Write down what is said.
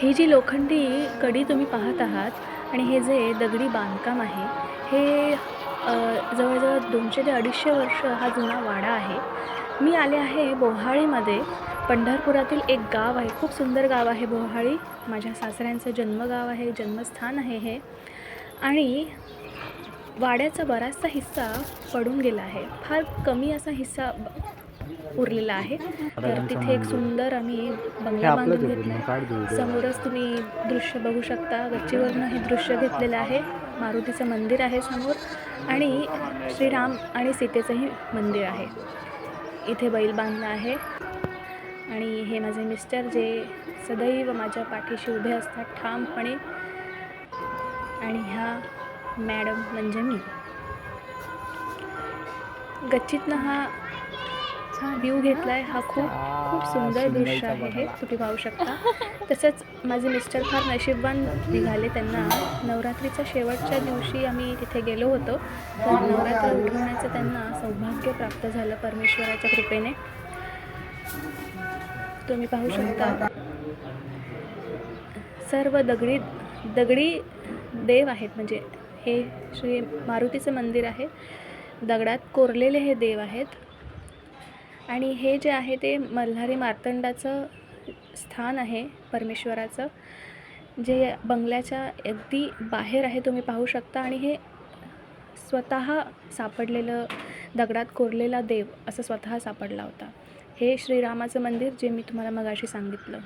ही जी लोखंडी कडी तुम्ही पाहत आहात आणि हे जे दगडी बांधकाम आहे हे जवळजवळ 200 ते 250 वर्ष हा जुना वाडा आहे. मी आले आहे बोहाळीमध्ये. पंढरपुरातील एक गाव आहे, खूप सुंदर गाव आहे बोहाळी. माझ्या सासऱ्यांचं जन्मगाव आहे, जन्मस्थान आहे हे. आणि वाड्याचा बराचसा हिस्सा पडून गेला आहे, फार कमी असा हिस्सा उरलेला आहे. तर तिथे एक सुंदर आम्ही बंगला बांधून घेतला आहे. समोरच तुम्ही दृश्य बघू शकता, गच्चीवरनं हे दृश्य घेतलेलं आहे. मारुतीचं मंदिर आहे समोर आणि श्रीराम आणि सीतेचंही मंदिर आहे. इथे बैल बांधला आहे आणि हे माझे मिस्टर जे सदैव माझ्या पाठीशी उभे असतात ठामपणे. आणि ह्या मॅडम म्हणजे मी. गच्चीतनं हा व्ह्यू घेतला आहे. हा खूप खूप सुंदर दृश्य आहे हे तुम्ही पाहू शकता. तसंच माझे मिस्टर फार नशीबवान निघाले. त्यांना नवरात्रीच्या शेवटच्या दिवशी आम्ही तिथे गेलो होतो, तर नवरात्र उठवण्याचं त्यांना सौभाग्य प्राप्त झालं परमेश्वराच्या कृपेने. तुम्ही पाहू शकता सर्व दगडी दगडी देव आहेत. म्हणजे हे श्री मारुतीचं मंदिर आहे, दगडात कोरलेले हे देव आहेत. आणि हे जे आहे ते मल्हारी मार्तंडाचं स्थान आहे परमेश्वराचं, जे बंगल्याच्या अगदी बाहेर आहे. तुम्ही पाहू शकता. आणि हे स्वतः सापडलेलं दगडात कोरलेला देव असं स्वतः सापडला होता. हे श्रीरामाचं मंदिर जे मी तुम्हाला मगाशी सांगितलं.